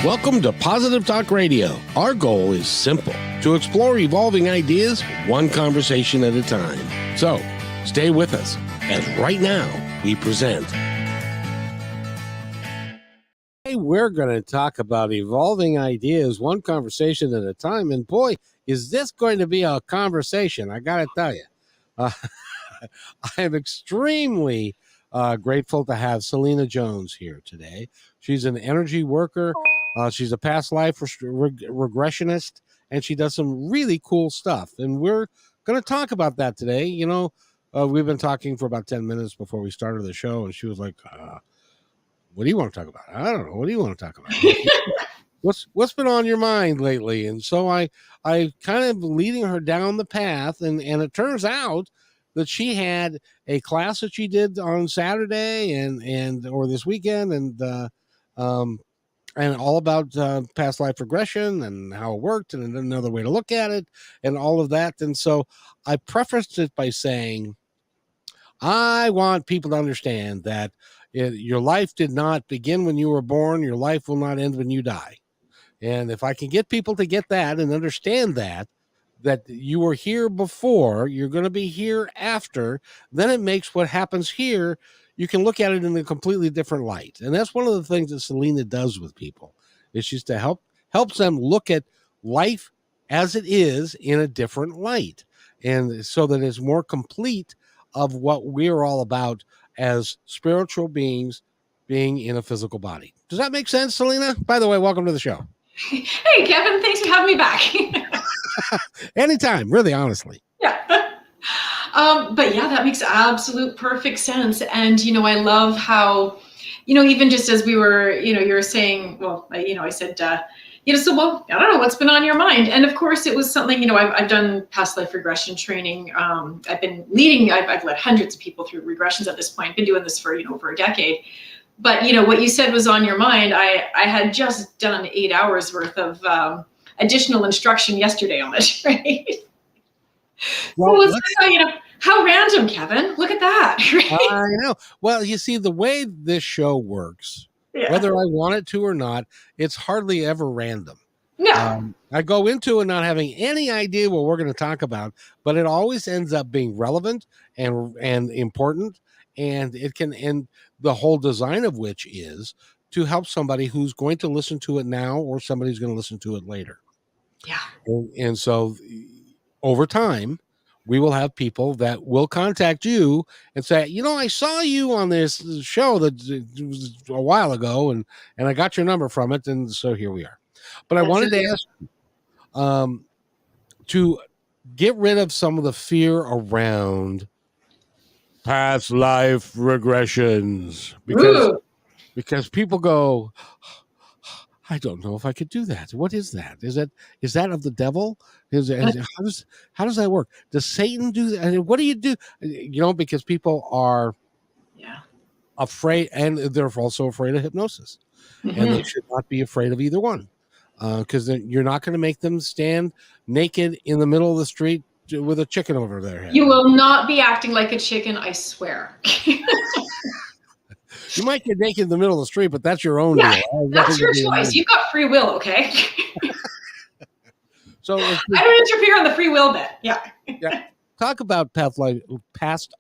Welcome to Positive Talk Radio. Our goal is simple: to explore evolving ideas one conversation at a time. So, stay with us as right now we present. Hey, we're going to talk about evolving ideas one conversation at a time. And boy, is this going to be a conversation, I got to tell you. I am extremely grateful to have Selena Jones here today. She's an energy worker. She's a past life regressionist, and she does some really cool stuff. And we're going to talk about that today. You know, we've been talking for about 10 minutes before we started the show, and she was like, what do you want to talk about? I don't know. What do you want to talk about? What's been on your mind lately? And so I kind of leading her down the path, and it turns out that she had a class that she did on Saturday or this weekend, and all about past life regression and how it worked and another way to look at it and all of that. And so I prefaced it by saying, I want people to understand that your life did not begin when you were born. Your life will not end when you die. And if I can get people to get that and understand that you were here before, you're going to be here after, then it makes what happens here, you can look at it in a completely different light. And that's one of the things that Selena does with people, is she's to helps them look at life as it is in a different light. And so that it's more complete of what we're all about as spiritual beings being in a physical body. Does that make sense, Selena? By the way, welcome to the show. Hey, Kevin, thanks for having me back. Anytime, really, honestly. Yeah. But yeah, that makes absolute perfect sense. And, I love how, even just as we were, you were saying, well, I said, well, I don't know what's been on your mind. And of course it was something, I've done past life regression training. I've been leading, I've led hundreds of people through regressions at this point, been doing this for, over a decade. But, what you said was on your mind. I had just done 8 hours worth of additional instruction yesterday on it, right? Well, so how random, Kevin. Look at that. Right? I know. Well, you see, the way this show works, whether I want it to or not, it's hardly ever random. No. I go into it not having any idea what we're going to talk about, but it always ends up being relevant and important. And it can end, the whole design of which is to help somebody who's going to listen to it now or somebody's going to listen to it later. Yeah. And so over time, we will have people that will contact you and say, I saw you on this show that was a while ago, and I got your number from it. And so here we are. But I wanted to ask you to get rid of some of the fear around past life regressions, because people go, I don't know if I could do that. What is that? Is that of the devil? How does that work? Does Satan do that? What do you do? Because people are afraid, and they're also afraid of hypnosis, and they should not be afraid of either one, because you're not going to make them stand naked in the middle of the street with a chicken over their head. You will not be acting like a chicken, I swear. You might get naked in the middle of the street, but that's your own deal. That's your choice. You've got free will, okay? So I don't interfere on the free will bit. Yeah. Talk about past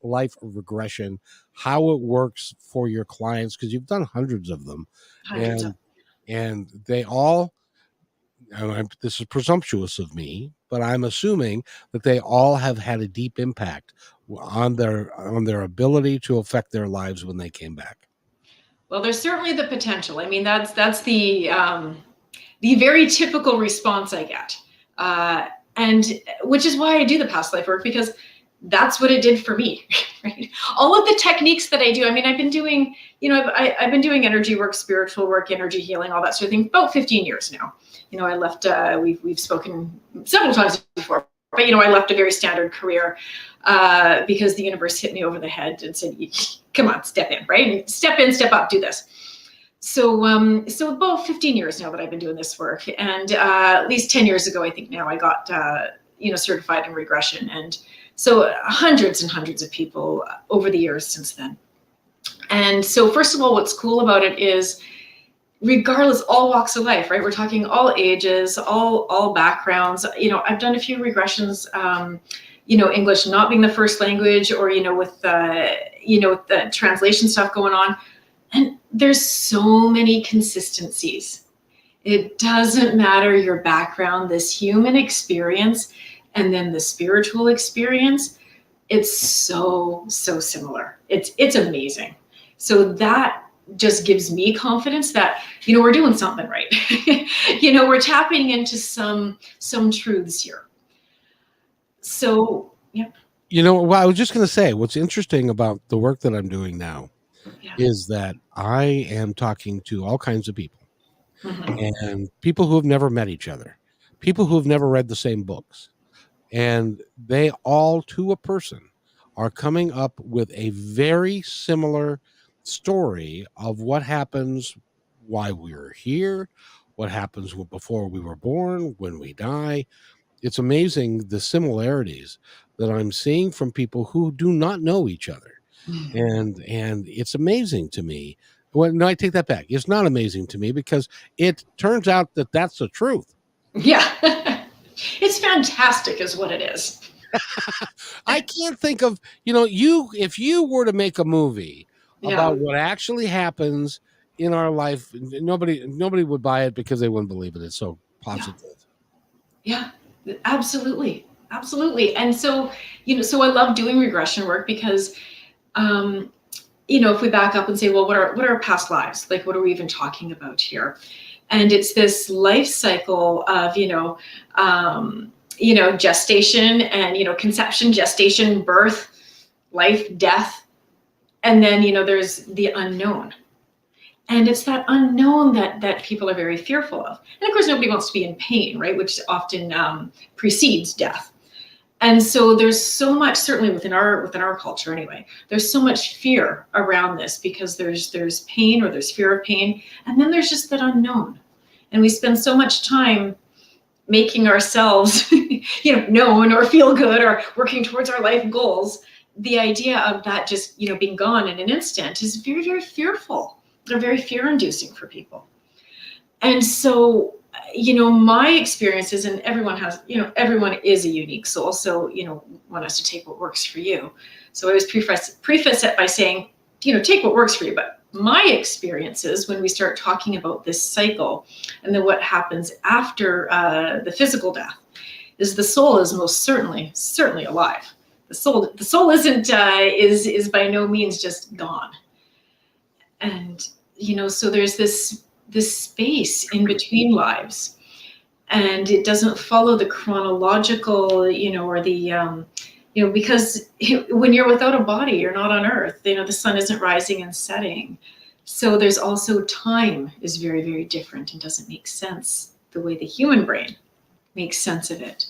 life regression, how it works for your clients, because you've done hundreds of them. And they all, this is presumptuous of me, but I'm assuming that they all have had a deep impact on their ability to affect their lives when they came back. Well, there's certainly the potential. I mean, that's the very typical response I get, and which is why I do the past life work, because that's what it did for me. Right? All of the techniques that I do. I mean, I've been doing, I've been doing energy work, spiritual work, energy healing, all that sort of thing, about 15 years now. I left. We've spoken several times before, but I left a very standard career because the universe hit me over the head and said, come on, step in, right? Step in, step up, do this. So about 15 years now that I've been doing this work, and at least 10 years ago, I think now, I got, certified in regression. And so hundreds and hundreds of people over the years since then. And so first of all, what's cool about it is regardless, all walks of life, right? We're talking all ages, all backgrounds. I've done a few regressions, English not being the first language, or with the translation stuff going on, and there's so many consistencies. It doesn't matter your background, this human experience and then the spiritual experience, it's so similar. It's amazing. So that just gives me confidence that we're doing something right. We're tapping into some truths here. So yeah. Well, I was just going to say, what's interesting about the work that I'm doing now is that I am talking to all kinds of people, and people who have never met each other, people who have never read the same books, and they all, to a person, are coming up with a very similar story of what happens, why we're here, what happens before we were born, when we die. It's amazing the similarities that I'm seeing from people who do not know each other. And it's amazing to me. Well, no, I take that back. It's not amazing to me, because it turns out that that's the truth. Yeah. It's fantastic is what it is. I can't think of, if you were to make a movie about what actually happens in our life, nobody would buy it because they wouldn't believe it. It's so positive. Yeah, absolutely. Absolutely. And so, so I love doing regression work because, if we back up and say, well, what are our past lives? Like, what are we even talking about here? And it's this life cycle of, gestation and, conception, gestation, birth, life, death. And then, there's the unknown. And it's that unknown that people are very fearful of. And of course, nobody wants to be in pain, right? Which often precedes death. And so there's so much, certainly within our culture anyway, there's so much fear around this because there's pain, or there's fear of pain. And then there's just that unknown. And we spend so much time making ourselves, known or feel good or working towards our life goals. The idea of that just, being gone in an instant is very, very fearful. They're very fear-inducing for people. And so, my experiences, and everyone is a unique soul. So, want us to take what works for you. So I always preface it by saying, take what works for you. But my experiences, when we start talking about this cycle and then what happens after the physical death, is the soul is most certainly alive. The soul isn't is by no means just gone. And so there's this space in between lives, and it doesn't follow the chronological, or the because when you're without a body, you're not on earth. The sun isn't rising and setting. So there's also time is very, very different and doesn't make sense the way the human brain makes sense of it.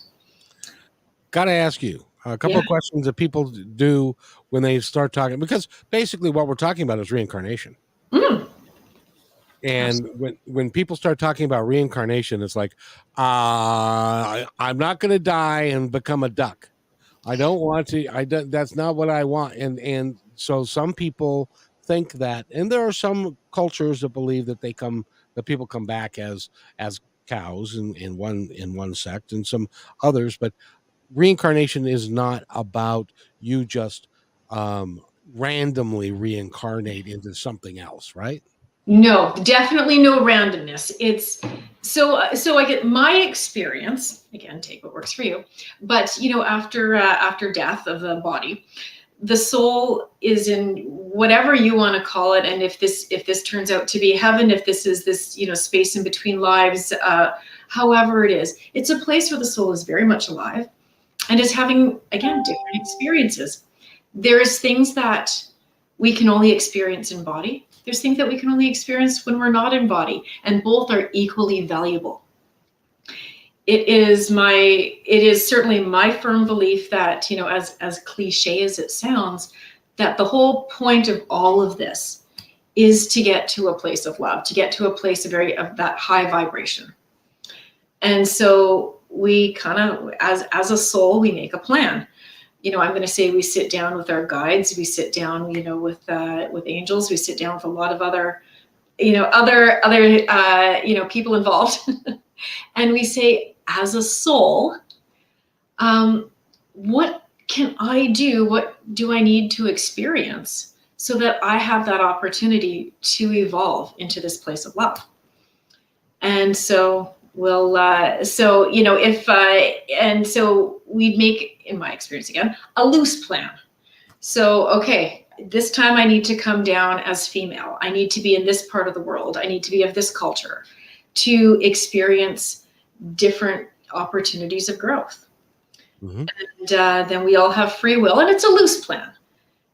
Got to ask you a couple of questions that people do when they start talking, because basically what we're talking about is reincarnation. And when people start talking about reincarnation, it's like, I'm not going to die and become a duck. I don't want to. That's not what I want. And so some people think that, and there are some cultures that believe that people come back as cows in one sect, and some others. But reincarnation is not about you just randomly reincarnate into something else, right? No, definitely no randomness. It's so I get my experience, again, take what works for you, but after death of the body, the soul is in whatever you want to call it. And if this turns out to be heaven, if this is this space in between lives, however it is, it's a place where the soul is very much alive and is having, again, different experiences. There's things that we can only experience in body. There's things that we can only experience when we're not in body, and both are equally valuable. It is certainly my firm belief that, as cliche as it sounds, that the whole point of all of this is to get to a place of love, to get to a place of that high vibration. And so we kind of, as a soul, we make a plan. I'm going to say we sit down with our guides, we sit down, with angels, we sit down with a lot of other other people involved, and we say, as a soul, what can I do? What do I need to experience so that I have that opportunity to evolve into this place of love? And so so we'd make, in my experience again, a loose plan. So, okay, this time I need to come down as female. I need to be in this part of the world. I need to be of this culture to experience different opportunities of growth. Mm-hmm. And then we all have free will, and it's a loose plan.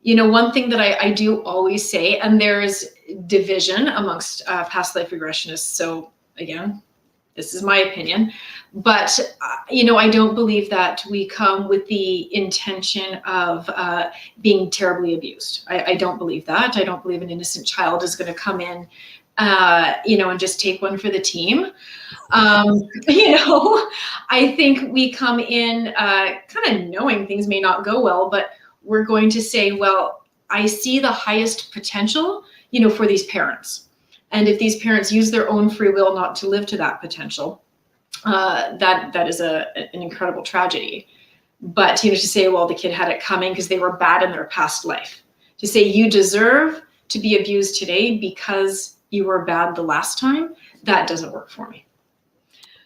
One thing that I do always say, and there's division amongst past life regressionists. So again, this is my opinion, but I don't believe that we come with the intention of being terribly abused. I don't believe that. I don't believe an innocent child is going to come in, and just take one for the team. I think we come in kind of knowing things may not go well, but we're going to say, well, I see the highest potential, for these parents. And if these parents use their own free will not to live to that potential, that is an incredible tragedy. But, to say, well, the kid had it coming because they were bad in their past life. To say you deserve to be abused today because you were bad the last time, that doesn't work for me.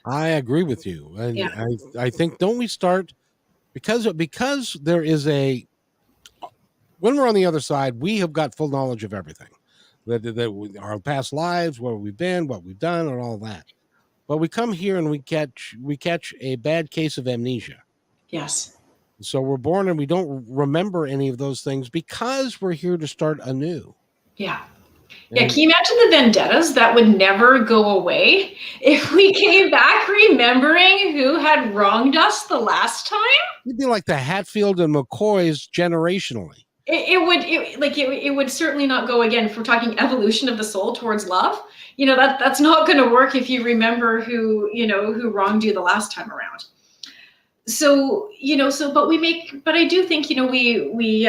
I agree with you. And Yeah. I think, don't we start, because there is when we're on the other side, we have got full knowledge of everything. Our past lives, where we've been, what we've done, and all that. But we come here and we catch a bad case of amnesia. Yes. So we're born and we don't remember any of those things because we're here to start anew. Yeah. And Yeah, can you imagine the vendettas that would never go away if we came back remembering who had wronged us the last time? it'd be like the Hatfield and McCoys generationally. It would certainly not go again. If we're talking evolution of the soul towards love, that's not going to work if you remember who wronged you the last time around. So, but I do think, we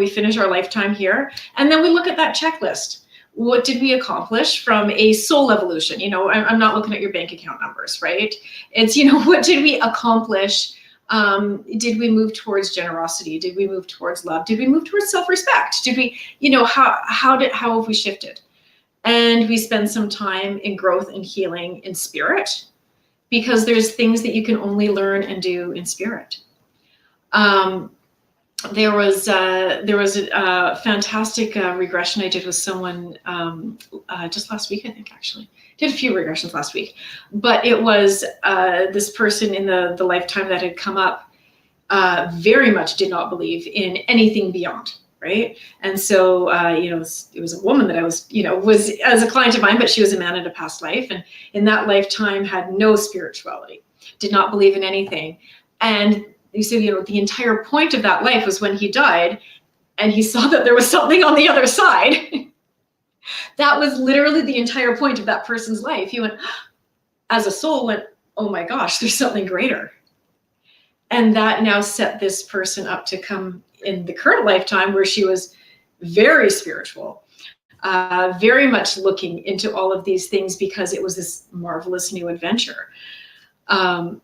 finish our lifetime here, and then we look at that checklist. What did we accomplish from a soul evolution? I'm not looking at your bank account numbers, right? It's, what did we accomplish? Did we move towards generosity? Did we move towards love? Did we move towards self-respect? Did we, how have we shifted? And we spend some time in growth and healing in spirit, because there's things that you can only learn and do in spirit. There was a fantastic regression I did with someone just last week, I think, actually. Did a few regressions last week. But it was this person in the lifetime that had come up very much did not believe in anything beyond, right? And so, it was a woman that I was as a client of mine, but she was a man in a past life. And in that lifetime had no spirituality, did not believe in anything. And you said, the entire point of that life was when he died and he saw that there was something on the other side. That was literally the entire point of that person's life. He went, as a soul, oh my gosh, there's something greater. And that now set this person up to come in the current lifetime where she was very spiritual, very much looking into all of these things because it was this marvelous new adventure. So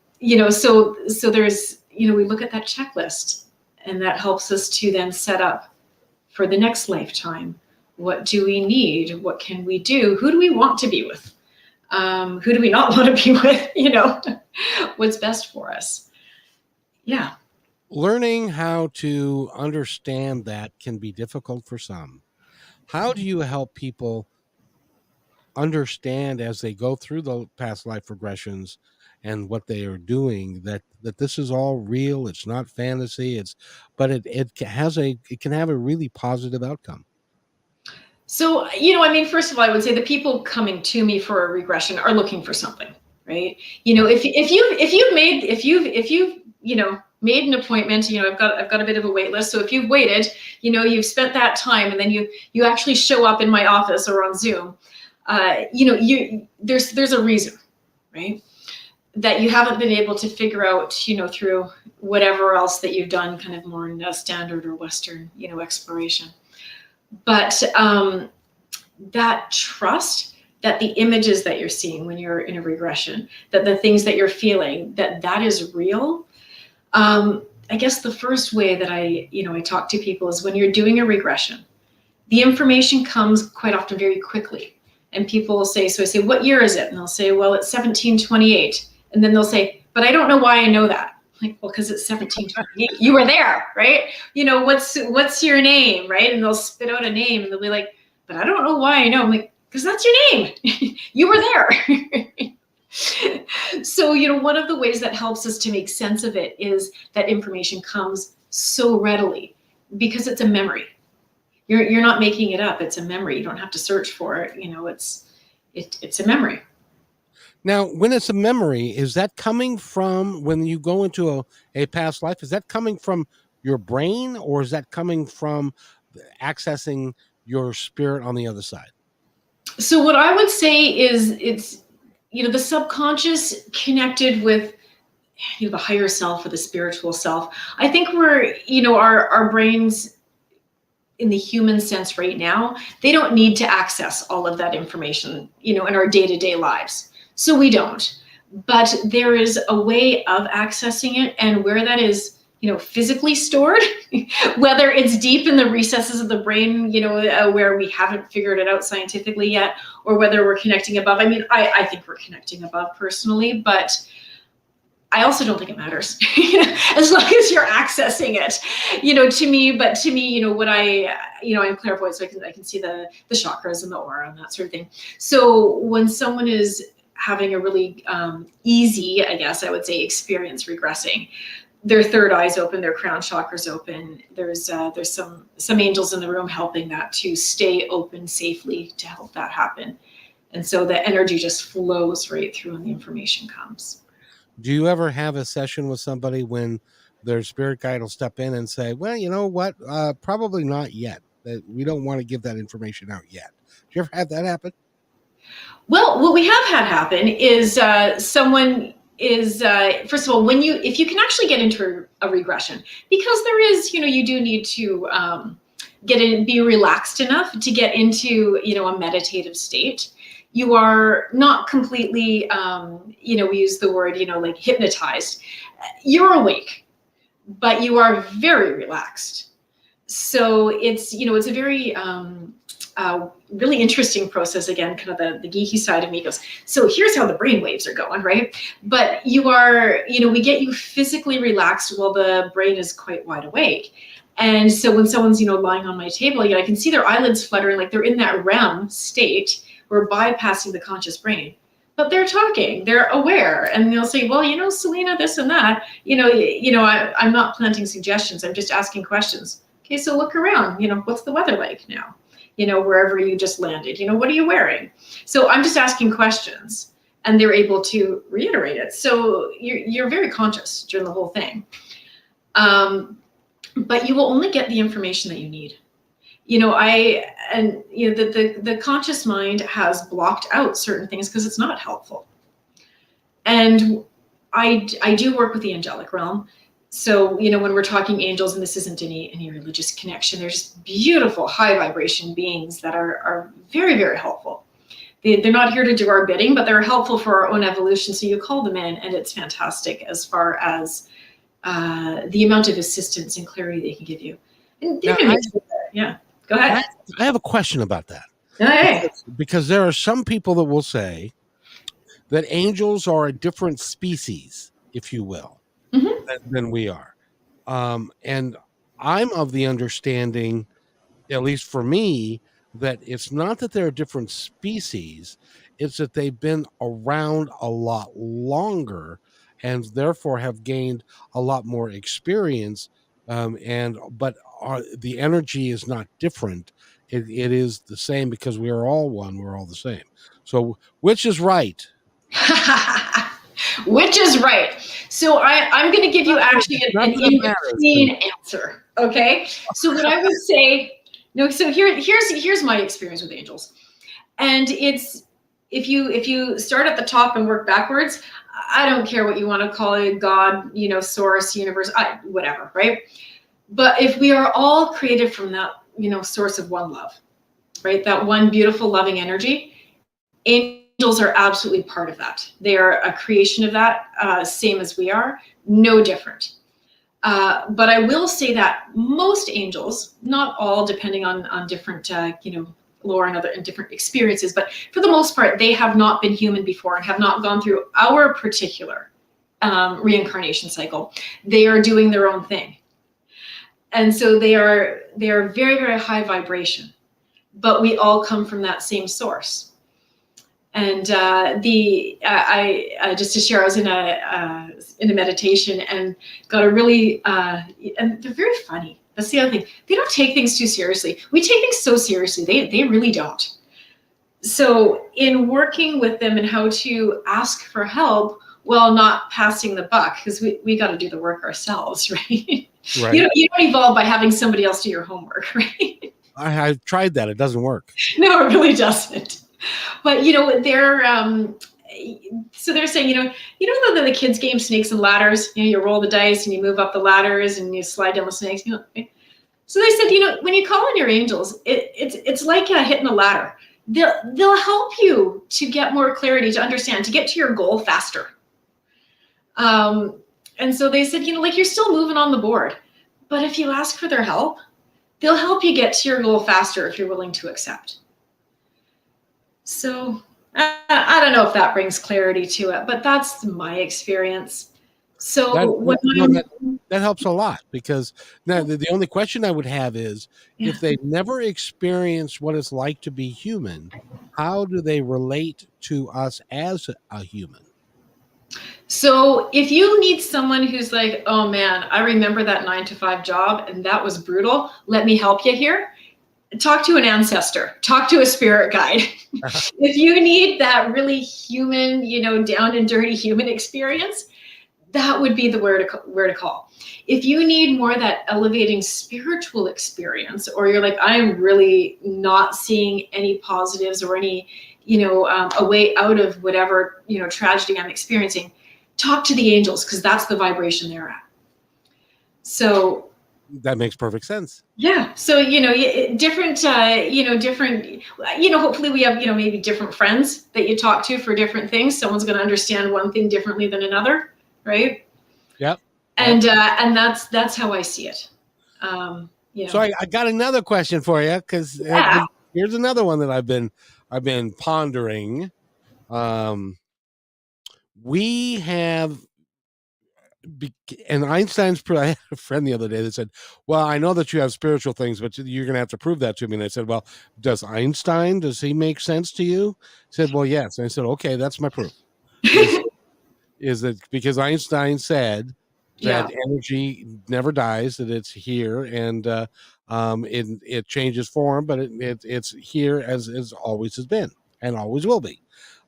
there's, we look at that checklist, and that helps us to then set up for the next lifetime. What do we need? What can we do? Who do we want to be with? Who do we not want to be with? What's best for us? Yeah. Learning how to understand that can be difficult for some. How do you help people understand as they go through the past life regressions and what they are doing that this is all real? It's not fantasy. But it can have a really positive outcome. So, first of all, I would say the people coming to me for a regression are looking for something, right? If you've made an appointment, I've got a bit of a wait list. So if you've waited, you've spent that time, and then you actually show up in my office or on Zoom, there's a reason, right? That you haven't been able to figure out, through whatever else that you've done, kind of more in a standard or Western, exploration. But that trust that the images that you're seeing when you're in a regression, that the things that you're feeling, that is real. I guess the first way that I talk to people is when you're doing a regression, the information comes quite often very quickly. And people will say, so I say, what year is it? And they'll say, well, it's 1728. And then they'll say, but I don't know why I know that. I'm like, well, because it's 1728. You were there, right? What's your name, right? And they'll spit out a name and they'll be like, but I don't know why I know. I'm like, because that's your name. You were there. So, one of the ways that helps us to make sense of it is that information comes so readily because it's a memory. You're not making it up. It's a memory. You don't have to search for it. It's a memory. Now, when it's a memory, is that coming from when you go into a past life? Is that coming from your brain, or is that coming from accessing your spirit on the other side? So what I would say is it's, the subconscious connected with the higher self or the spiritual self. I think we're, our brains in the human sense right now, they don't need to access all of that information, in our day-to-day lives. So we don't. But there is a way of accessing it, and where that is, physically stored, whether it's deep in the recesses of the brain, where we haven't figured it out scientifically yet, or whether we're connecting above. I mean, I think we're connecting above personally, but I also don't think it matters, as long as you're accessing it, to me, what I'm clairvoyant, so I can see the chakras and the aura and that sort of thing. So when someone is having a really easy, I guess I would say, experience regressing, their third eye's open, their crown chakra's open. There's some angels in the room helping that to stay open safely to help that happen. And so the energy just flows right through and the information comes. Do you ever have a session with somebody when their spirit guide will step in and say, well, you know what, probably not yet. We don't want to give that information out yet. Do you ever have that happen? Well, what we have had happen is someone is, first of all, if you can actually get into a regression, because there is, you do need to be relaxed enough to get into, a meditative state. You are not completely, we use the word, like hypnotized. You're awake, but you are very relaxed. So it's, it's a very, really interesting process. Again, kind of the geeky side of me goes, so here's how the brain waves are going, right? But you are, we get you physically relaxed while the brain is quite wide awake. And so when someone's, lying on my table, I can see their eyelids fluttering, like they're in that REM state. We're bypassing the conscious brain, but they're talking, they're aware, and they'll say, well, Selena, this and that, I'm not planting suggestions. I'm just asking questions. Okay, so look around, what's the weather like now? Wherever you just landed, what are you wearing? So I'm just asking questions, and they're able to reiterate it. So you're very conscious during the whole thing. But you will only get the information that you need. The conscious mind has blocked out certain things because it's not helpful. And I do work with the angelic realm. So, when we're talking angels, and this isn't any religious connection, they're just beautiful, high vibration beings that are very, very helpful. They're not here to do our bidding, but they're helpful for our own evolution. So you call them in, and it's fantastic as far as the amount of assistance and clarity they can give you. And yeah, go ahead. I have a question about that. Hey. Because there are some people that will say that angels are a different species, if you will, than we are. And I'm of the understanding, at least for me, that it's not that they're a different species, it's that they've been around a lot longer and therefore have gained a lot more experience. But the energy is not different. It is the same because we are all one. We're all the same. So which is right? Which is right. So I'm going to give you actually an in-between answer. Okay. So what I would say, so here's my experience with angels. And it's, if you start at the top and work backwards, I don't care what you want to call it, God, source, universe, whatever, right? But if we are all created from that, source of one love, right? That one beautiful, loving energy. Angels are absolutely part of that. They are a creation of that, same as we are, no different. But I will say that most angels, not all, depending on different, lore and different experiences, but for the most part, they have not been human before and have not gone through our particular reincarnation cycle. They are doing their own thing, and so they are very, very high vibration. But we all come from that same source. And I just to share, I was in a meditation and got a really and they're very funny. That's the other thing. They don't take things too seriously. We take things so seriously. They really don't. So in working with them and how to ask for help while not passing the buck, because we got to do the work ourselves, right? Right. You don't evolve by having somebody else do your homework, right? I've tried that. It doesn't work. No, it really doesn't. But they're so they're saying, the kids game Snakes and Ladders. You roll the dice and you move up the ladders and you slide down the snakes. So they said, when you call on your angels, it's like hitting a ladder. They'll help you to get more clarity, to understand, to get to your goal faster. And so they said, like you're still moving on the board, but if you ask for their help, they'll help you get to your goal faster if you're willing to accept. So I don't know if that brings clarity to it, but that's my experience. So that helps a lot, because now the only question I would have is, if they never experienced what it's like to be human, how do they relate to us as a human? So if you need someone who's like, oh man, I remember that 9-to-5 job and that was brutal, let me help you here. Talk to an ancestor, talk to a spirit guide. If you need that really human, down and dirty human experience, that would be the where to call. If you need more that elevating spiritual experience, or you're like, I'm really not seeing any positives or any, a way out of whatever, tragedy I'm experiencing, talk to the angels, because that's the vibration they're at. So that makes perfect sense. Yeah. So, different, hopefully we have, maybe different friends that you talk to for different things. Someone's going to understand one thing differently than another. Right. Yep. And that's how I see it. So I got another question for you, because here's another one that I've been pondering. We have, and Einstein's, I had a friend the other day that said, well, I know that you have spiritual things, but you're going to have to prove that to me. And I said, well, does he make sense to you? He said, well, yes. And I said, okay, that's my proof. Is that because Einstein said that energy never dies, that it's here, and it changes form, but it's here as always has been and always will be,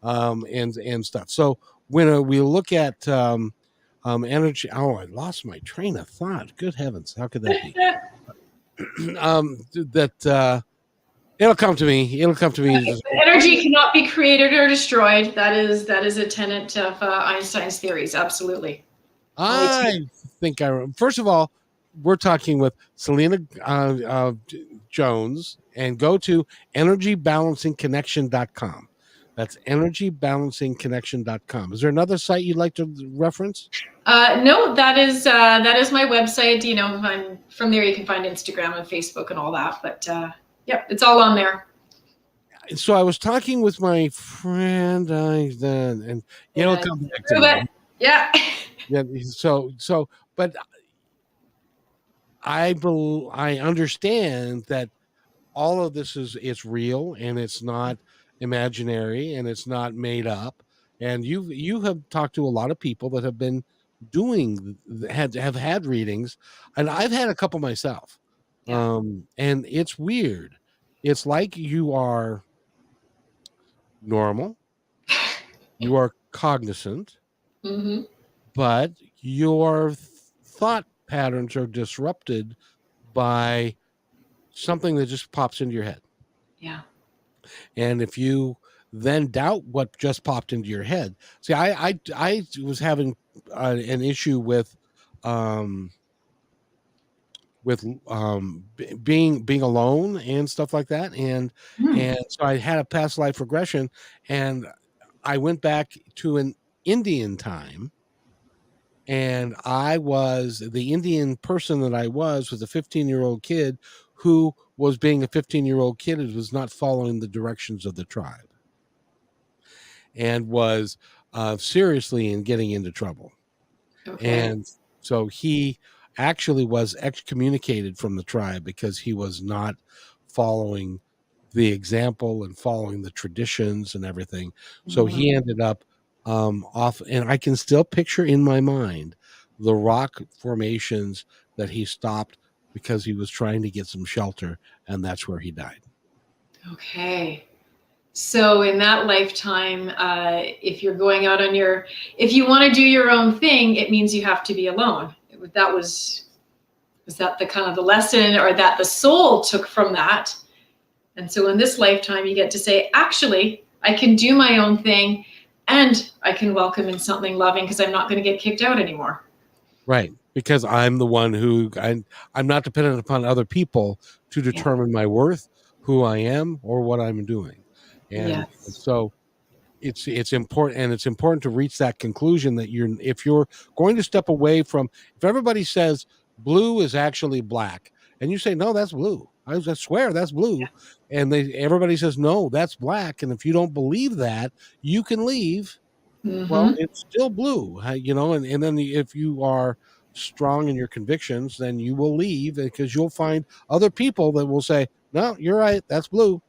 and stuff. So when we look at energy, I lost my train of thought. Good heavens, how could that be? It'll come to me. Energy cannot be created or destroyed. That is a tenet of Einstein's theories. Absolutely. First of all, we're talking with Selena Jones, and go to energybalancingconnection.com. That's energybalancingconnection.com. Is there another site you'd like to reference? No, that is my website. From there you can find Instagram and Facebook and all that. But yep, it's all on there. So I was talking with my friend, and it'll come back to me. Yeah. Yeah. So, but I understand that all of this is real, and it's not imaginary, and it's not made up. And you have talked to a lot of people that have been have had readings, and I've had a couple myself. And it's weird. It's like you are normal, you are cognizant, but your thought patterns are disrupted by something that just pops into your head. Yeah. And if you then doubt what just popped into your head, see, I was having an issue with with being alone and stuff like that, Hmm. and so I had a past life regression, and I went back to an Indian time, and I was the Indian person that I was a 15-year-old kid who was being a 15-year-old kid and was not following the directions of the tribe, and was seriously in getting into trouble. Okay. And so he actually was excommunicated from the tribe because he was not following the example and following the traditions and everything. So Mhm. he ended up off, and I can still picture in my mind the rock formations that he stopped because he was trying to get some shelter, and that's where he died. Okay. So in that lifetime, if you're going out on if you want to do your own thing, it means you have to be alone. That was that the kind of the lesson, or that the soul took from that? And so in this lifetime, you get to say, actually, I can do my own thing, and I can welcome in something loving because I'm not going to get kicked out anymore. Right. Because I'm the one who I'm not dependent upon other people to Yeah. determine my worth, who I am, or what I'm doing. And Yes. so it's important, and it's important to reach that conclusion that if you're going to step away from, if everybody says blue is actually black, and you say, no, that's blue. I swear that's blue. And everybody says, no, that's black. And if you don't believe that, you can leave. Well, Mm-hmm. it's still blue, and then if you are strong in your convictions, then you will leave, because you'll find other people that will say, no, you're right, that's blue.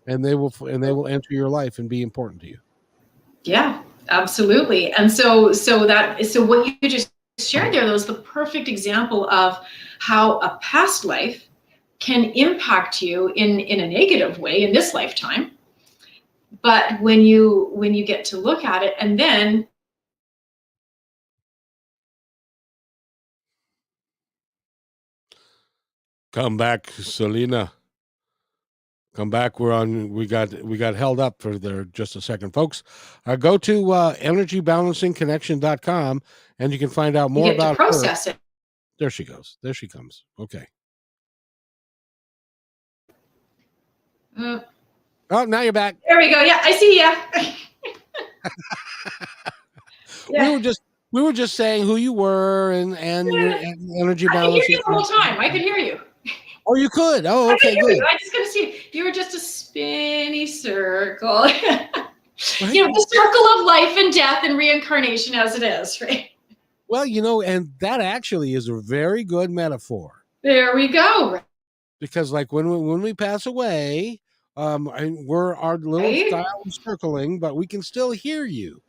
And they will enter your life and be important to you. Yeah, absolutely. And so what you just shared there, that was the perfect example of how a past life can impact you in a negative way in this lifetime. But when you get to look at it, and then Come back, Selena. Come back. We got held up for there just a second, folks. Go to energybalancingconnection.com, and you can find out you more get to about her. process it. There she goes. There she comes. Okay. Uh, Oh, now you're back. there we go. Yeah, I see ya. we Yeah. were just we were just saying who you were, and your energy I could hear balancing. you the whole time. I could hear you. Oh, you could. Oh, I could okay, hear you. good. I just gotta see. You were just a spinny circle. Right. The circle of life and death and reincarnation as it is, right? Well, and that actually is a very good metaphor, There we go. because, like, when we pass away, we're our little Right? style of circling, but we can still hear you.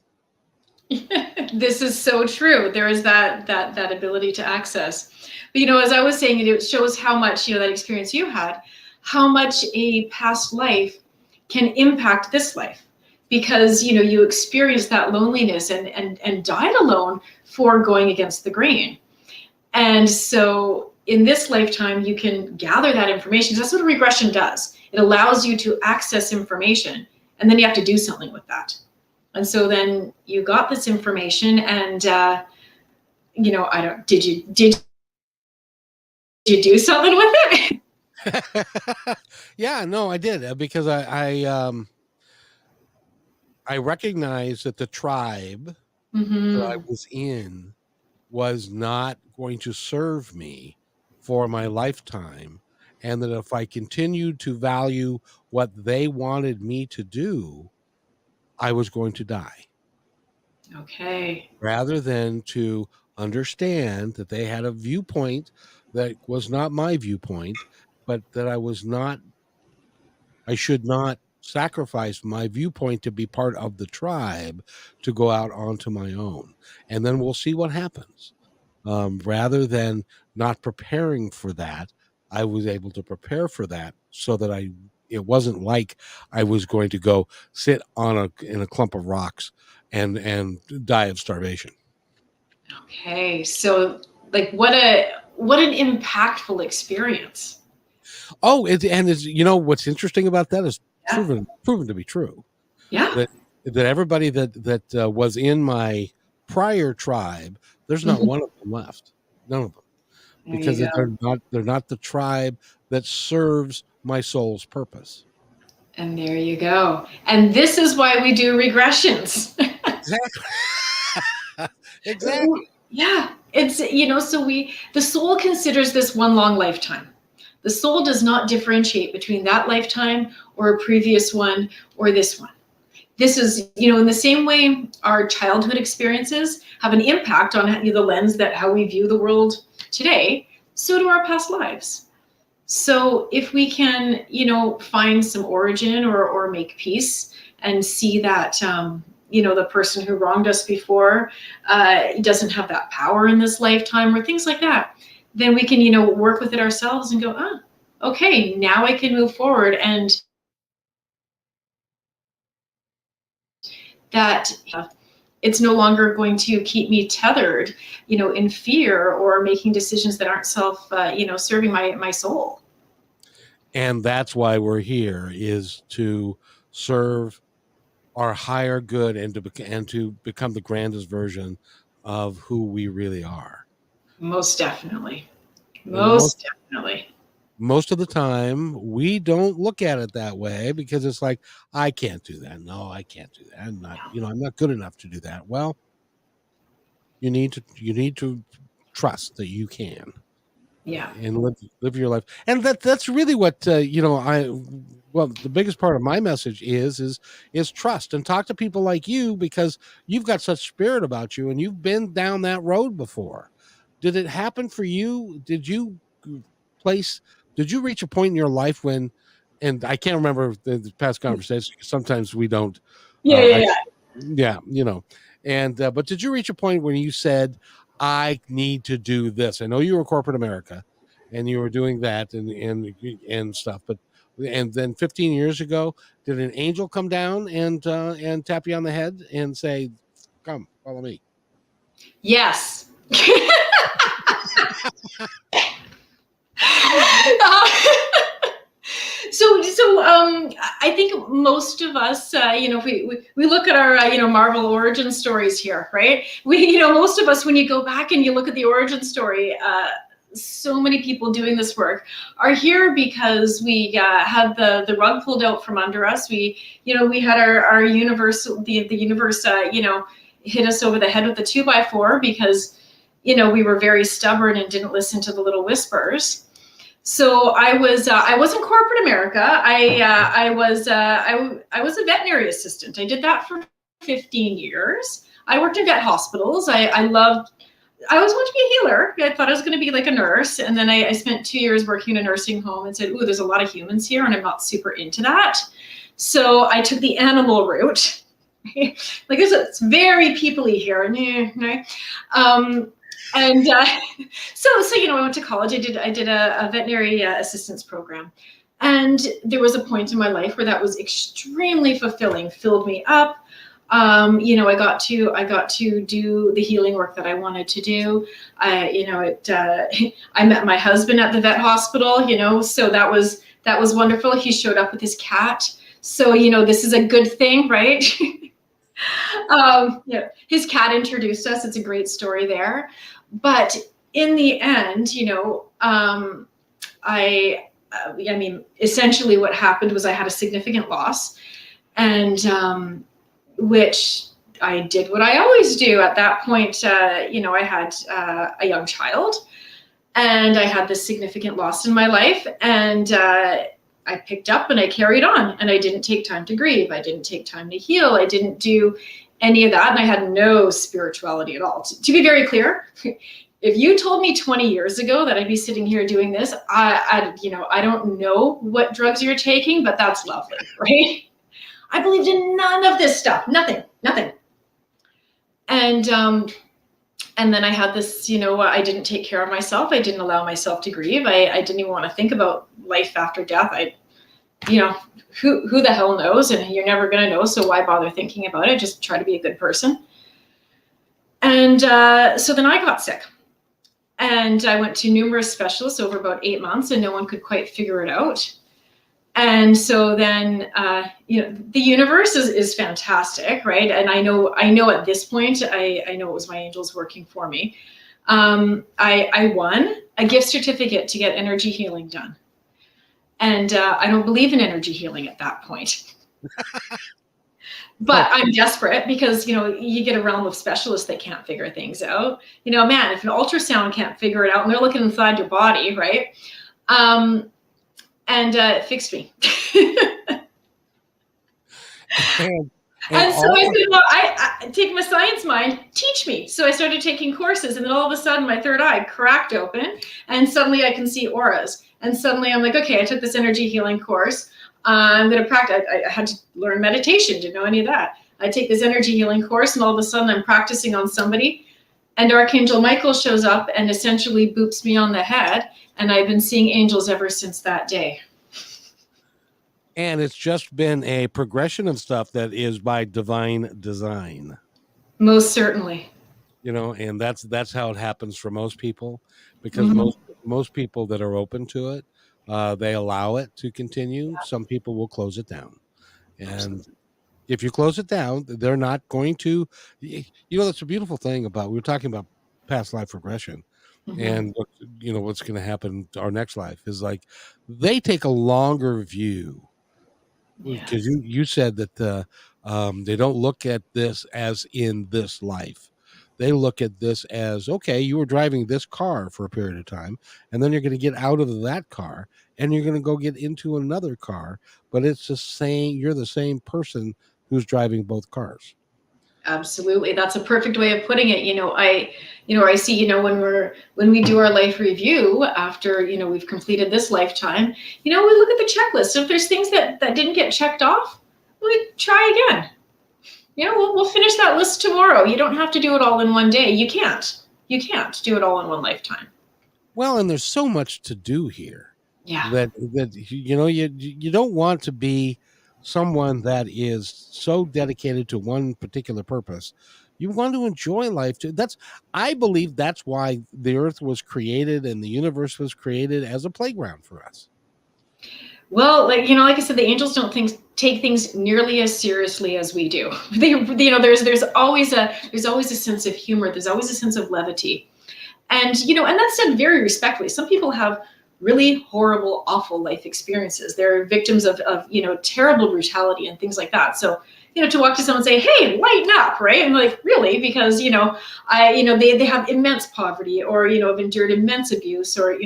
This is so true. There is that ability to access. But as I was saying, it shows how much, that experience you had, how much a past life can impact this life. Because you experienced that loneliness and died alone for going against the grain. And so in this lifetime, you can gather that information. That's what a regression does. It allows you to access information, and then you have to do something with that. And so then you got this information, and I don't. Did you do something with it? Yeah, no, I did, because I recognized that the tribe that I Mm-hmm. was in was not going to serve me for my lifetime, and that if I continued to value what they wanted me to do, I was going to die, Okay. rather than to understand that they had a viewpoint that was not my viewpoint, but that I should not sacrifice my viewpoint to be part of the tribe, to go out onto my own, and then we'll see what happens. Rather than not preparing for that, I was able to prepare for that, so that it wasn't like I was going to go sit in a clump of rocks and die of starvation. Okay. So, like, what an impactful experience. Oh, and it's, what's interesting about that is Yeah. proven to be true. Yeah. That everybody that was in my prior tribe, there's not Mhm. one of them left. None of them. There because you go. they're not the tribe that serves my soul's purpose. And there you go. And this is why we do regressions. Exactly. Exactly. Yeah, it's, so the soul considers this one long lifetime. The soul does not differentiate between that lifetime or a previous one or this one. This is, in the same way our childhood experiences have an impact on the lens that how we view the world today, so do our past lives. So if we can, find some origin or make peace and see that, the person who wronged us before doesn't have that power in this lifetime or things like that, then we can, work with it ourselves and go, okay, now I can move forward, and that it's no longer going to keep me tethered, in fear or making decisions that aren't serving my soul. And that's why we're here, is to serve our higher good and to become the grandest version of who we really are. Most definitely. And Most definitely. most of the time we don't look at it that way, because it's like, I can't do that. No, I can't do that. I'm not good enough to do that. Well, you need to trust that you can. Yeah. And live your life. And that's really what the biggest part of my message is trust, and talk to people like you, because you've got such spirit about you and you've been down that road before. Did it happen for you? Place did you reach a point in your life when, and I can't remember the past conversations, sometimes we don't, Yeah, yeah, I yeah. yeah, and but did you reach a point when you said, I need to do this? I know you were corporate America and you were doing that and stuff, but and then 15 years ago, did an angel come down and tap you on the head and say, come follow me? Yes. Uh, I think most of us, if we look at our, Marvel origin stories here, right? Most of us, when you go back and you look at the origin story, so many people doing this work are here because we had the rug pulled out from under us. We had our universe, the universe, hit us over the head with a 2x4 because, we were very stubborn and didn't listen to the little whispers. So I was in corporate America. I was a veterinary assistant. I did that for 15 years. I worked in vet hospitals. I always wanted to be a healer. I thought I was going to be like a nurse. And then I spent 2 years working in a nursing home and said, ooh, there's a lot of humans here and I'm not super into that. So I took the animal route. Like it's very people-y here. And so I went to college. I did a veterinary assistance program, and there was a point in my life where that was extremely fulfilling, filled me up. I got to do the healing work that I wanted to do. I met my husband at the vet hospital. So that was wonderful. He showed up with his cat. So this is a good thing, right? His cat introduced us. It's a great story there. But in the end, essentially what happened was I had a significant loss, and which I did what I always do at that point. I had a young child, and I had this significant loss in my life, and I picked up and I carried on, and I didn't take time to grieve. I didn't take time to heal. I didn't do any of that, and I had no spirituality at all. To be very clear, if you told me 20 years ago that I'd be sitting here doing this, I don't know what drugs you're taking, but that's lovely, right? I believed in none of this stuff, nothing. And then I had this, I didn't take care of myself. I didn't allow myself to grieve. I didn't even want to think about life after death. Who the hell knows? And you're never going to know. So why bother thinking about it? Just try to be a good person. And so then I got sick, and I went to numerous specialists over about 8 months, and no one could quite figure it out. And so then, the universe is fantastic, right? And I know at this point, I know it was my angels working for me. I won a gift certificate to get energy healing done. And I don't believe in energy healing at that point. But I'm desperate because, you get a realm of specialists that can't figure things out. Man, if an ultrasound can't figure it out and they're looking inside your body, right? And it fixed me. And so I said, well, I take my science mind, teach me. So I started taking courses, and then all of a sudden my third eye cracked open, and suddenly I can see auras. And suddenly I'm like, okay, I took this energy healing course. I'm going to practice. I had to learn meditation, didn't know any of that. I take this energy healing course, and all of a sudden I'm practicing on somebody, and Archangel Michael shows up and essentially boops me on the head. And I've been seeing angels ever since that day. And it's just been a progression of stuff that is by divine design. Most certainly. And that's how it happens for most people, because most people that are open to it, they allow it to continue. Some people will close it down. And if you close it down, they're not going to, that's a beautiful thing about, we were talking about past life regression. And what's going to happen to our next life is like, they take a longer view. Because you said that they don't look at this as in this life. They look at this as, okay, you were driving this car for a period of time, and then you're going to get out of that car and you're going to go get into another car, but it's the same, you're the same person who's driving both cars. Absolutely. That's a perfect way of putting it. I see, when we do our life review after, we've completed this lifetime, we look at the checklist. So if there's things that didn't get checked off, we try again. We'll finish that list tomorrow. You don't have to do it all in one day. You can't do it all in one lifetime. Well, and there's so much to do here. Yeah. That you don't want to be someone that is so dedicated to one particular purpose. You want to enjoy life too. I believe that's why the earth was created and the universe was created, as a playground for us. Well, like I said, the angels don't take things nearly as seriously as we do. There's always a sense of humor. There's always a sense of levity. And, and that's said very respectfully. Some people have really horrible, awful life experiences. They're victims of terrible brutality and things like that. So, to walk to someone and say, hey, lighten up, right? I'm like, really? Because, they have immense poverty, or, have endured immense abuse, or,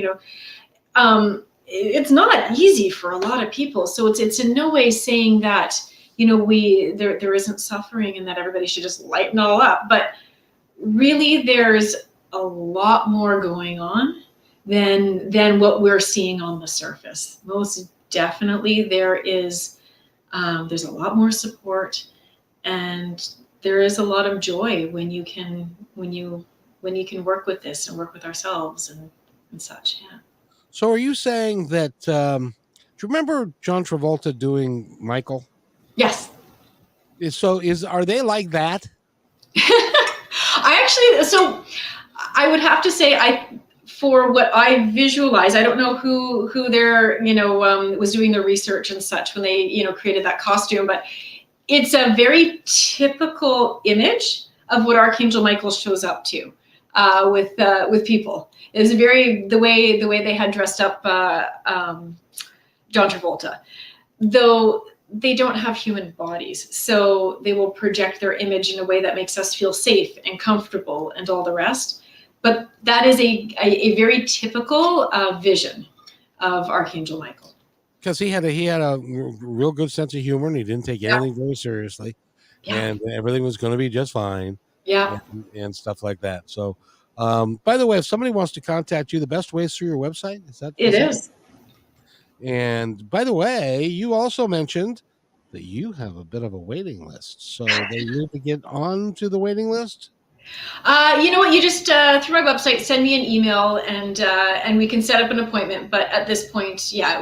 it's not easy for a lot of people. So it's in no way saying that, there isn't suffering and that everybody should just lighten all up. But really, there's a lot more going on than what we're seeing on the surface. Most definitely, there's a lot more support, and there is a lot of joy when you can work with this and work with ourselves and such. Yeah. So, are you saying that? Do you remember John Travolta doing Michael? Yes. Are they like that? I would have to say, for what I visualize, I don't know who there, was doing the research and such when they, created that costume, but it's a very typical image of what Archangel Michael shows up to with people. It was the way they had dressed up John Travolta, though they don't have human bodies, so they will project their image in a way that makes us feel safe and comfortable and all the rest. But that is a very typical vision of Archangel Michael. Because he had a real good sense of humor, and he didn't take anything very seriously, and everything was going to be just fine. Yeah, and stuff like that. So, by the way, if somebody wants to contact you, the best way is through your website. Is that it is? And by the way, you also mentioned that you have a bit of a waiting list, so they need to get on to the waiting list. You know what? You just through my website, send me an email, and we can set up an appointment. But at this point, it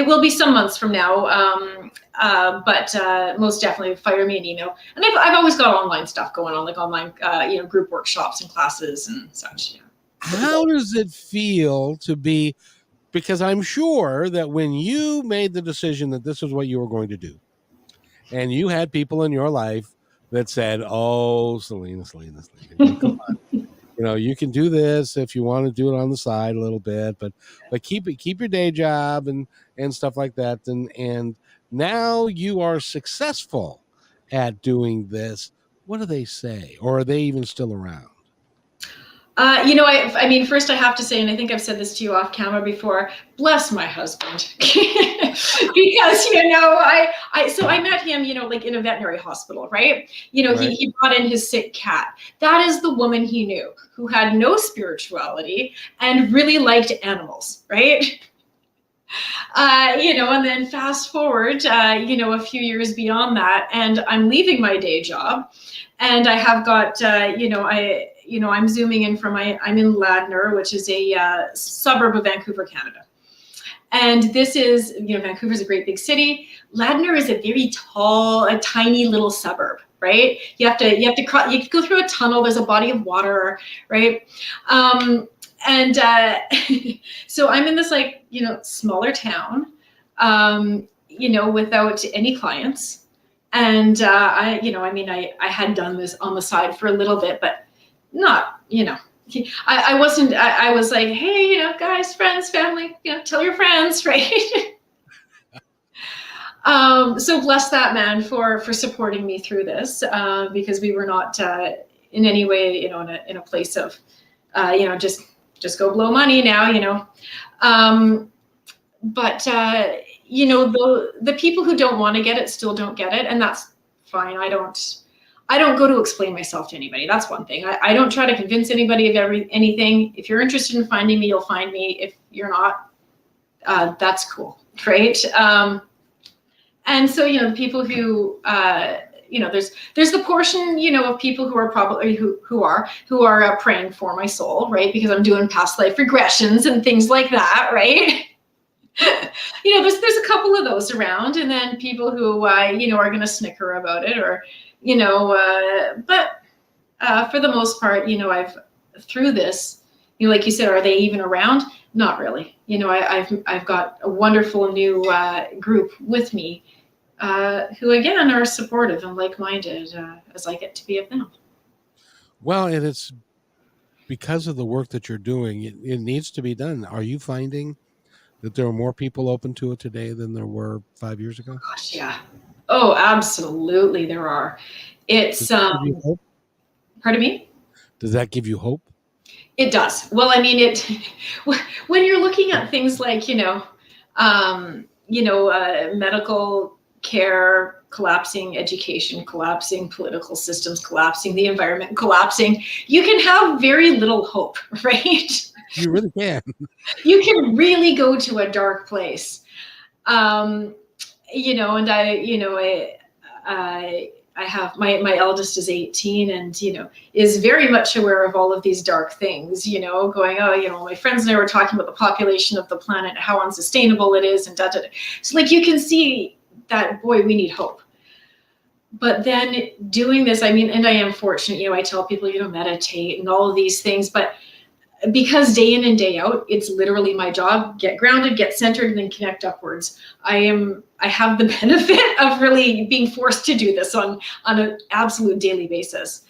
will be some months from now. But most definitely, fire me an email. And I've always got online stuff going on, like online group workshops and classes and such. Yeah. How does it feel to be? Because I'm sure that when you made the decision that this is what you were going to do, and you had people in your life that said, "Oh, Selena, come on." You can do this if you want to do it on the side a little bit, but keep your day job and stuff like that. And now you are successful at doing this. What do they say? Or are they even still around? I mean, first I have to say, and I think I've said this to you off camera before, bless my husband. Because, so I met him, like in a veterinary hospital, right? Right. He brought in his sick cat. That is the woman he knew who had no spirituality and really liked animals, right? And then fast forward, a few years beyond that, and I'm leaving my day job, and I have got, I'm zooming in from I'm in Ladner, which is a suburb of Vancouver, Canada. And this is, Vancouver is a great big city. Ladner is a very tall, a tiny little suburb, right? You have to go through a tunnel. There's a body of water, right? And so I'm in this smaller town, without any clients. And I had done this on the side for a little bit, but not, I wasn't, I was like, hey, guys, friends, family, tell your friends, right? So bless that man for supporting me through this, because we were not in any way, in a place of, just go blow money now, but the people who don't want to get it still don't get it, and that's fine. I don't go to explain myself to anybody. That's one thing. I don't try to convince anybody of anything. If you're interested in finding me, you'll find me. If you're not, that's cool, right? And so the people who there's the portion of people who are probably who are praying for my soul, right? Because I'm doing past life regressions and things like that, right? There's a couple of those around, and then people who are going to snicker about it, or but for the most part, I've through this, like you said, are they even around? Not really. I've got a wonderful new group with me, who again are supportive and like-minded, as I get to be of them. Well, and it's because of the work that you're doing, it needs to be done. Are you finding that there are more people open to it today than there were 5 years ago? Gosh, yeah. Oh, absolutely, there are. It's Give you hope? Pardon me? Does that give you hope? It does. Well, I mean, when you're looking at things like medical care collapsing, education collapsing, political systems collapsing, the environment collapsing, you can have very little hope, right? You really can. You can really go to a dark place. And I have my eldest is 18 and, is very much aware of all of these dark things, going, oh, my friends and I were talking about the population of the planet, how unsustainable it is, and da, da, da. So you can see that, boy, we need hope. But then doing this, I mean, and I am fortunate, I tell people, meditate and all of these things, but because day in and day out, it's literally my job, get grounded, get centered, and then connect upwards. I have the benefit of really being forced to do this on an absolute daily basis.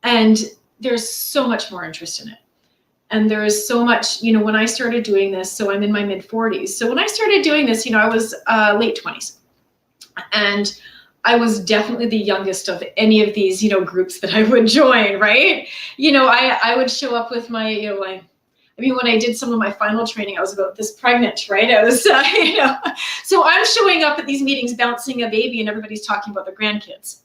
And there's so much more interest in it. And there is so much, when I started doing this, so I'm in my mid 40s. So when I started doing this, I was late 20s. And I was definitely the youngest of any of these, groups that I would join, right? I would show up with my, when I did some of my final training, I was about this pregnant, right? I was, so I'm showing up at these meetings bouncing a baby and everybody's talking about their grandkids.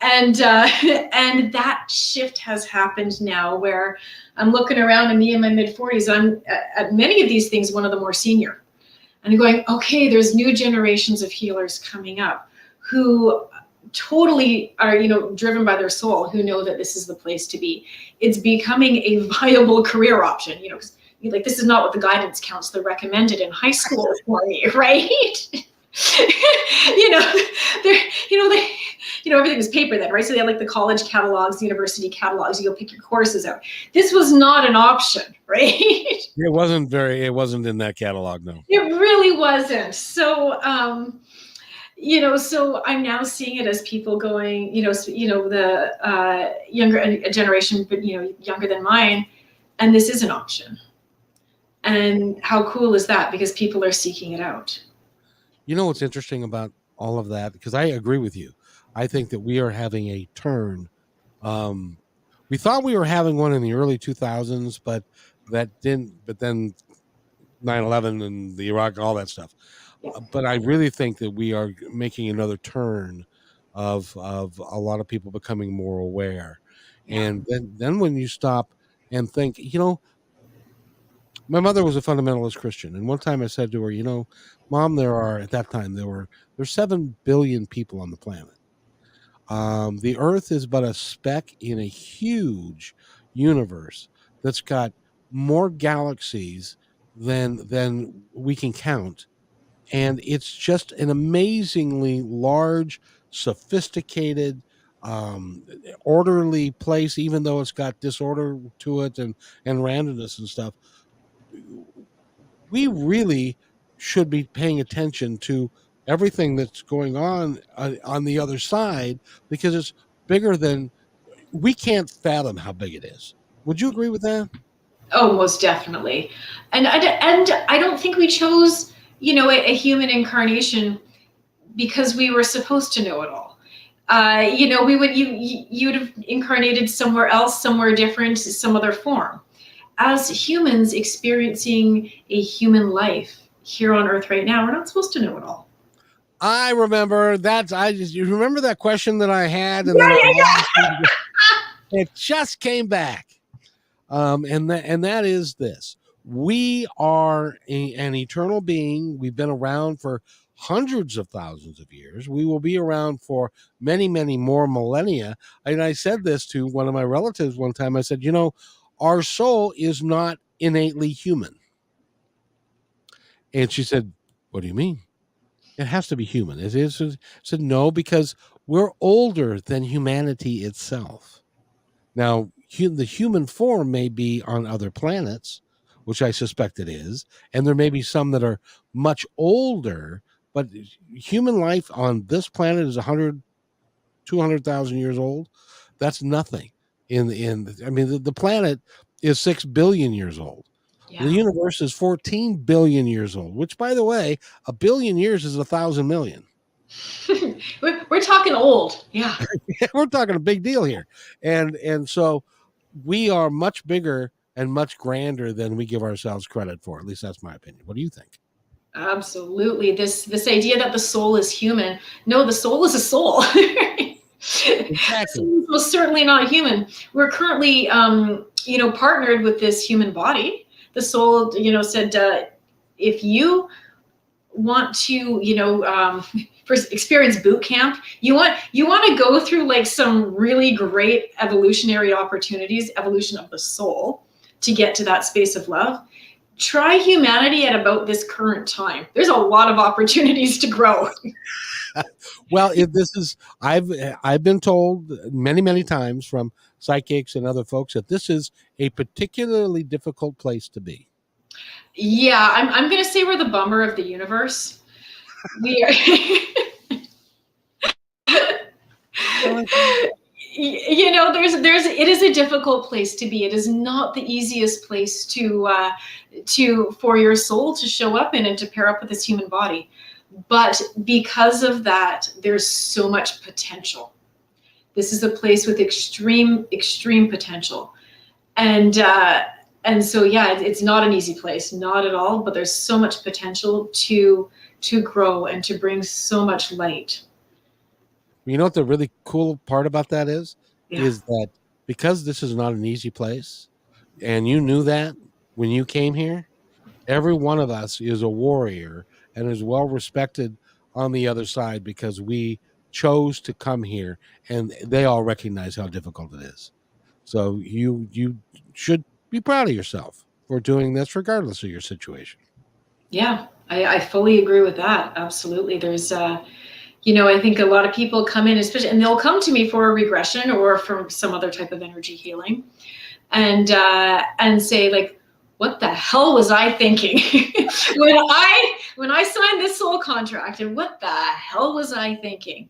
And that shift has happened now where I'm looking around and me in my mid 40s, I'm at many of these things, one of the more senior. And I'm going, okay, there's new generations of healers coming up who totally are, driven by their soul, who know that this is the place to be. It's becoming a viable career option, because this is not what the guidance counselor recommended in high school for me, right? Everything was paper then, right? So they had the college catalogs, the university catalogs, you go pick your courses out. This was not an option, right? It wasn't in that catalog, no. It really wasn't. So, So I'm now seeing it as people going, the younger generation, but younger than mine, and this is an option. And how cool is that? Because people are seeking it out. You know what's interesting about all of that? Because I agree with you. I think that we are having a turn. Um, we thought we were having one in the early 2000s, but that didn't. But then 9/11 and the Iraq, all that stuff. Yeah. But I really think that we are making another turn of a lot of people becoming more aware. Yeah. And then when you stop and think, my mother was a fundamentalist Christian, and one time I said to her, Mom, at that time there's 7 billion people on the planet. The Earth is but a speck in a huge universe that's got more galaxies than we can count, and it's just an amazingly large, sophisticated, orderly place. Even though it's got disorder to it and randomness and stuff, we really should be paying attention to everything that's going on the other side, because it's bigger than we can't fathom how big it is. Would you agree with that? Oh, most definitely. And I don't think we chose, a human incarnation because we were supposed to know it all. We would you'd have incarnated somewhere else, somewhere different, some other form. As humans experiencing a human life here on Earth right now, we're not supposed to know it all. I remember that. You remember that question that I had, and then Yeah, yeah, it just came back. And that is this: we are an eternal being. We've been around for hundreds of thousands of years. We will be around for many, many more millennia. And I said this to one of my relatives one time. I said, our soul is not innately human. And she said, what do you mean? It has to be human. It is. I said, no, because we're older than humanity itself. Now, the human form may be on other planets, which I suspect it is, and there may be some that are much older, but human life on this planet is 100, 200,000 years old. That's nothing. I mean, the planet is 6 billion years old. The yeah. universe is 14 billion years old, which, by the way, a billion years is 1,000 million. We're talking old. Yeah. We're talking a big deal here. And so we are much bigger and much grander than we give ourselves credit for. At least that's my opinion. What do you think? Absolutely. This idea that the soul is human. No, the soul is a soul. The Exactly. soul is most certainly not human. We're currently, partnered with this human body. The soul, said, if you want to, first experience boot camp, you want to go through like some really great evolutionary opportunities, evolution of the soul, to get to that space of love. Try humanity at about this current time. There's a lot of opportunities to grow. Well, I've been told many, many times from psychics and other folks that this is a particularly difficult place to be. Yeah, I'm gonna say we're the bummer of the universe. We are. It is a difficult place to be. It is not the easiest place for your soul to show up in and to pair up with this human body. But because of that, there's so much potential. This is a place with extreme potential. And so, yeah, it's not an easy place, not at all, but there's so much potential to grow and to bring so much light. You know what the really cool part about that is? Yeah. Is that because this is not an easy place, and you knew that when you came here, every one of us is a warrior and is well respected on the other side because we chose to come here, and they all recognize how difficult it is. So you should be proud of yourself for doing this regardless of your situation. Yeah, I fully agree with that. Absolutely. There's, I think a lot of people come in, especially, and they'll come to me for a regression or from some other type of energy healing, and say like, "What the hell was I thinking when when I signed this soul contract, and what the hell was I thinking?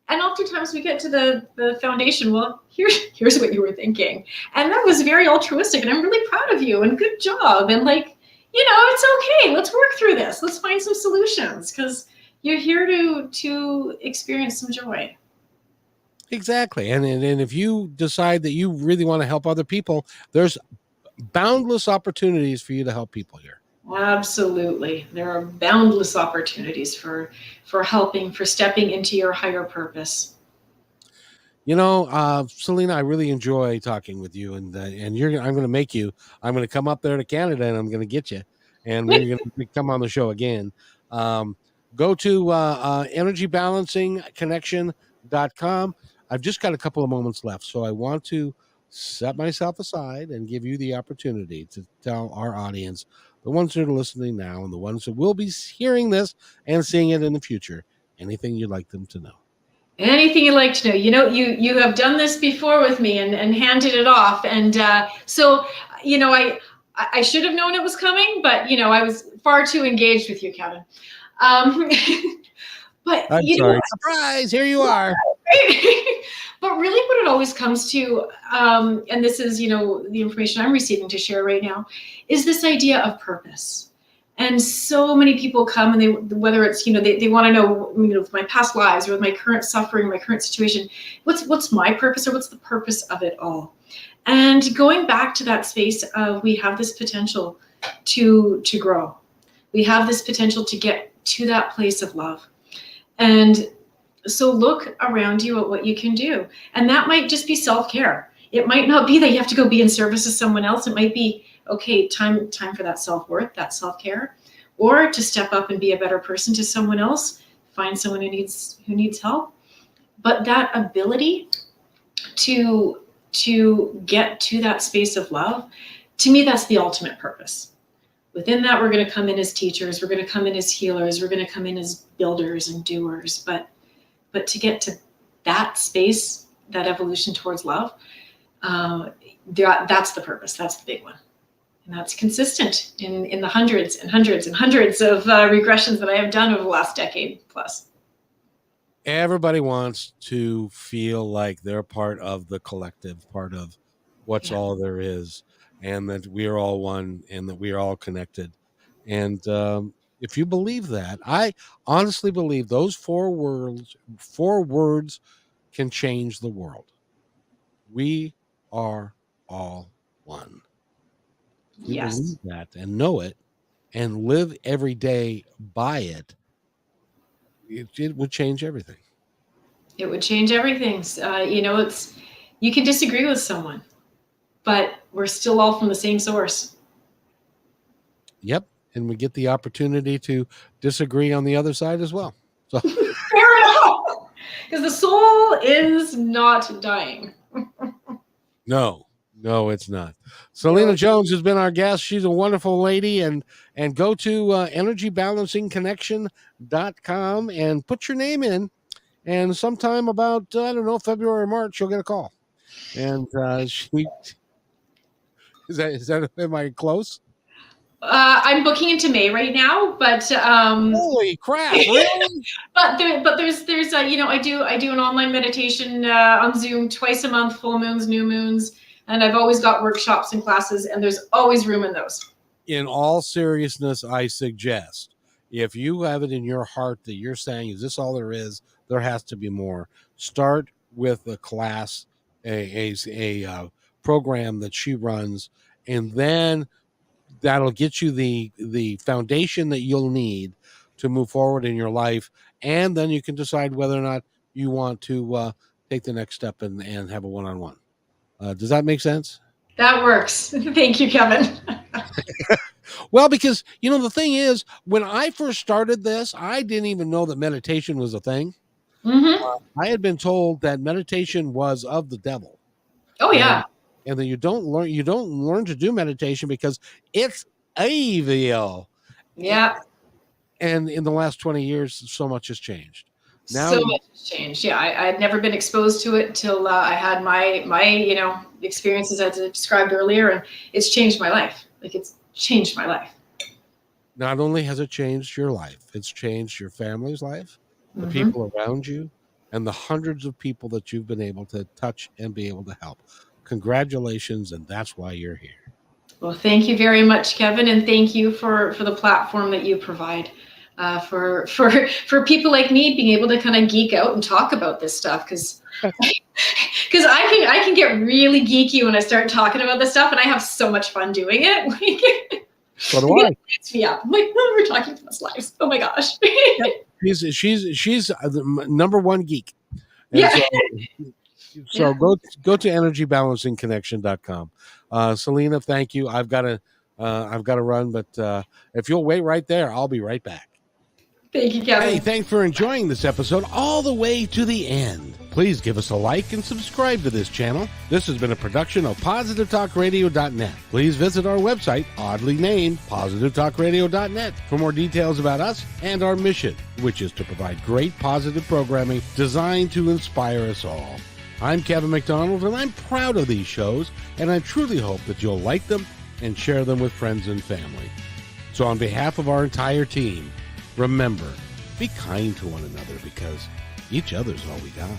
And oftentimes we get to the foundation, well, here's what you were thinking. And that was very altruistic, and I'm really proud of you, and good job. And like, it's okay. Let's work through this. Let's find some solutions, because you're here to experience some joy. Exactly. And if you decide that you really want to help other people, there's boundless opportunities for you to help people here. Absolutely. There are boundless opportunities for helping, for stepping into your higher purpose. Selena, I really enjoy talking with you, and I'm going to make you. I'm going to come up there to Canada, and I'm going to get you, and we're going to come on the show again. Go to energybalancingconnection.com. I've just got a couple of moments left, so I want to set myself aside and give you the opportunity to tell our audience, the ones that are listening now and the ones that will be hearing this and seeing it in the future, anything you'd like them to know. Anything you'd like to know. You have done this before with me and handed it off. And so, I should have known it was coming, but, I was far too engaged with you, Kevin. But I'm sorry. Surprise! Here you are. But really what it always comes to, and this is, the information I'm receiving to share right now, is this idea of purpose. And so many people come and whether it's, they want to know, with my past lives or with my current suffering, my current situation, what's my purpose, or what's the purpose of it all? And going back to that space of, we have this potential to grow. We have this potential to get to that place of love. And so look around you at what you can do. And that might just be self-care. It might not be that you have to go be in service to someone else. It might be, okay, time for that self-worth, that self-care, or to step up and be a better person to someone else, find someone who needs help. But that ability to get to that space of love, to me, that's the ultimate purpose. Within that, we're going to come in as teachers, we're going to come in as healers, we're going to come in as builders and doers, but to get to that space, that evolution towards love, that's the purpose. That's the big one. And that's consistent in the hundreds and hundreds and hundreds of regressions that I have done over the last decade plus. Everybody wants to feel like they're part of the collective, part of what's all there is, and that we are all one and that we are all connected. And if you believe that, I honestly believe those four words can change the world. We are all one. If we believe that and know it and live every day by it, it would change everything. It would change everything. You can disagree with someone, but we're still all from the same source. Yep. And we get the opportunity to disagree on the other side as well. So fair enough. Because the soul is not dying. No, it's not. Selena Jones has been our guest. She's a wonderful lady. And go to energybalancingconnection.com and put your name in. And sometime about, February or March, you'll get a call. And am I close? I'm booking into May right now, but holy crap! Really? but there's I do an online meditation on Zoom twice a month, full moons, new moons, and I've always got workshops and classes, and there's always room in those. In all seriousness, I suggest, if you have it in your heart that you're saying, is this all there is? There has to be more. Start with a class, a program that she runs, and then that'll get you the foundation that you'll need to move forward in your life. And then you can decide whether or not you want to take the next step and have a one-on-one. Does that make sense? That works. Thank you, Kevin. Well, because, the thing is, when I first started this, I didn't even know that meditation was a thing. Mm-hmm. I had been told that meditation was of the devil. Oh, yeah. And that you don't learn to do meditation because it's evil. Yeah. And in the last 20 years, so much has changed. So much has changed. Yeah, I had never been exposed to it until I had my experiences as I described earlier, and it's changed my life. It's changed my life. not only has it changed your life, it's changed your family's life, the Mhm. people around you, and the hundreds of people that you've been able to touch and be able to help. Congratulations, and that's why you're here. Well, thank you very much, Kevin, and thank you for the platform that you provide for people like me being able to kind of geek out and talk about this stuff, because I can get really geeky when I start talking about this stuff, and I have so much fun doing it. So do I. It lights me up. I'm like, oh, we're talking past lives. Oh my gosh. She's the number one geek. And Yeah. so Yeah. go to energybalancingconnection.com. Selena, thank you. I've got to run, but if you'll wait right there, I'll be right back. Thank you, Kevin. Hey, thanks for enjoying this episode all the way to the end. Please give us a like and subscribe to this channel. This has been a production of positivetalkradio.net. Please visit our website, oddly named positivetalkradio.net, for more details about us and our mission, which is to provide great positive programming designed to inspire us all. I'm Kevin McDonald, and I'm proud of these shows, and I truly hope that you'll like them and share them with friends and family. So on behalf of our entire team, remember, be kind to one another, because each other's all we got.